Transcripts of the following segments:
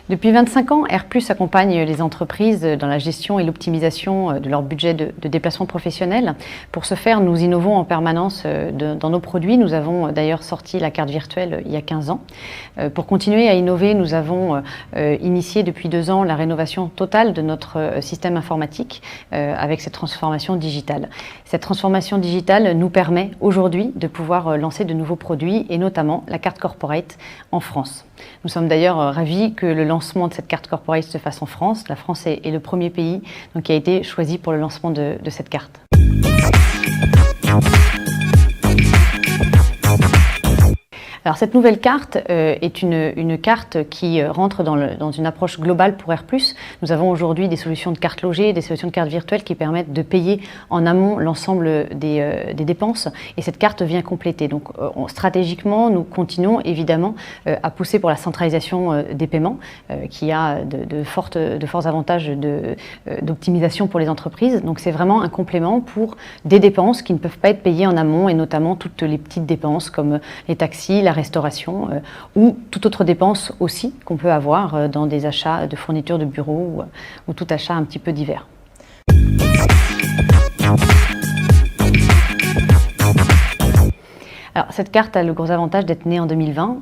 Depuis 25 ans, Air+ accompagne les entreprises dans la gestion et l'optimisation de leur budget de déplacement professionnel. Pour ce faire, nous innovons en permanence dans nos produits. Nous avons d'ailleurs sorti la carte virtuelle il y a 15 ans. Pour continuer à innover, nous avons initié depuis 2 ans la rénovation totale de notre système informatique avec cette transformation digitale. Cette transformation digitale nous permet aujourd'hui de pouvoir lancer de nouveaux produits et notamment la carte corporate en France. Nous sommes d'ailleurs ravis que le lancement de cette carte corporate se fasse en France. La France est le premier pays qui a été choisi pour le lancement de cette carte. Alors cette nouvelle carte est une carte qui rentre dans une approche globale pour Air+. Nous avons aujourd'hui des solutions de cartes logées, des solutions de cartes virtuelles qui permettent de payer en amont l'ensemble des dépenses et cette carte vient compléter. Donc stratégiquement, nous continuons évidemment à pousser pour la centralisation des paiements qui a de forts avantages d'optimisation pour les entreprises. Donc c'est vraiment un complément pour des dépenses qui ne peuvent pas être payées en amont et notamment toutes les petites dépenses comme les taxis, la restauration ou toute autre dépense aussi qu'on peut avoir dans des achats de fournitures de bureau ou tout achat un petit peu divers. Alors, cette carte a le gros avantage d'être née en 2020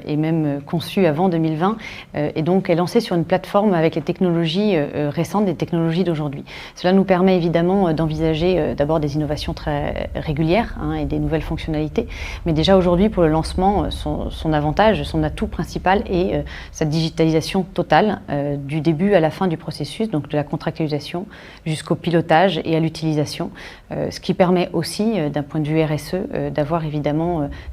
et même conçue avant 2020 et donc est lancée sur une plateforme avec les technologies récentes, des technologies d'aujourd'hui. Cela nous permet évidemment d'envisager d'abord des innovations très régulières et des nouvelles fonctionnalités, mais déjà aujourd'hui pour le lancement, son avantage, son atout principal est sa digitalisation totale du début à la fin du processus, donc de la contractualisation jusqu'au pilotage et à l'utilisation, ce qui permet aussi d'un point de vue RSE d'avoir évidemment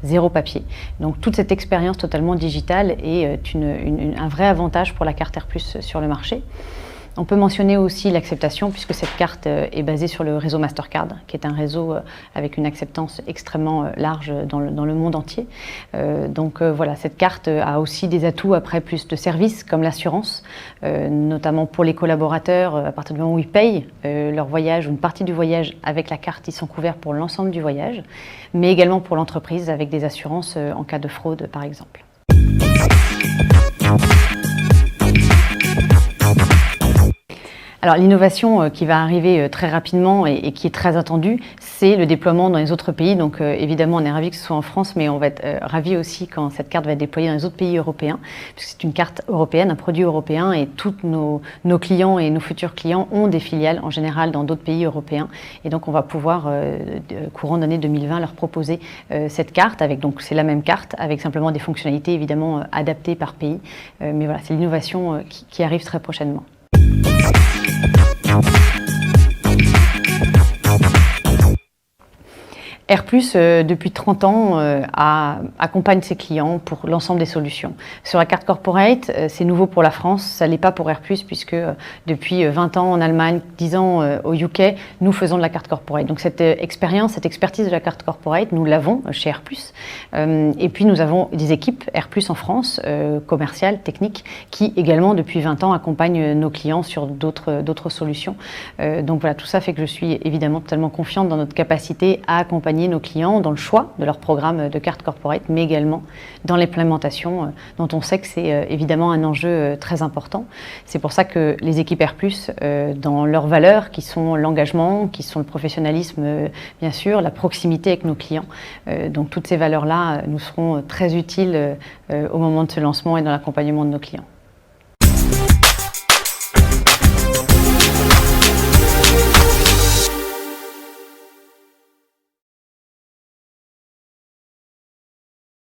zéro papier. Donc toute cette expérience totalement digitale est un vrai avantage pour la carte Air+ sur le marché. On peut mentionner aussi l'acceptation puisque cette carte est basée sur le réseau Mastercard, qui est un réseau avec une acceptance extrêmement large dans le monde entier. Voilà, cette carte a aussi des atouts après plus de services comme l'assurance, notamment pour les collaborateurs à partir du moment où ils payent leur voyage ou une partie du voyage avec la carte, ils sont couverts pour l'ensemble du voyage, mais également pour l'entreprise avec des assurances en cas de fraude par exemple. Alors l'innovation qui va arriver très rapidement et qui est très attendue, c'est le déploiement dans les autres pays. Donc évidemment, on est ravis que ce soit en France, mais on va être ravis aussi quand cette carte va être déployée dans les autres pays européens, puisque c'est une carte européenne, un produit européen, et tous nos clients et nos futurs clients ont des filiales en général dans d'autres pays européens. Et donc on va pouvoir, courant d'année 2020, leur proposer cette carte, donc c'est la même carte, avec simplement des fonctionnalités évidemment adaptées par pays. Mais voilà, c'est l'innovation qui arrive très prochainement. Air+, depuis 30 ans, accompagne ses clients pour l'ensemble des solutions. Sur la carte corporate, c'est nouveau pour la France, ça ne l'est pas pour Air+, puisque depuis 20 ans en Allemagne, 10 ans au UK, nous faisons de la carte corporate. Donc cette expérience, cette expertise de la carte corporate, nous l'avons chez Air+. Et puis nous avons des équipes Air+ en France, commerciales, techniques, qui également depuis 20 ans accompagnent nos clients sur d'autres solutions. Donc voilà, tout ça fait que je suis évidemment totalement confiante dans notre capacité à accompagner nos clients dans le choix de leur programme de carte corporate, mais également dans l'implémentation, dont on sait que c'est évidemment un enjeu très important. C'est pour ça que les équipes Air+, dans leurs valeurs, qui sont l'engagement, qui sont le professionnalisme, bien sûr, la proximité avec nos clients, donc toutes ces valeurs-là nous seront très utiles au moment de ce lancement et dans l'accompagnement de nos clients.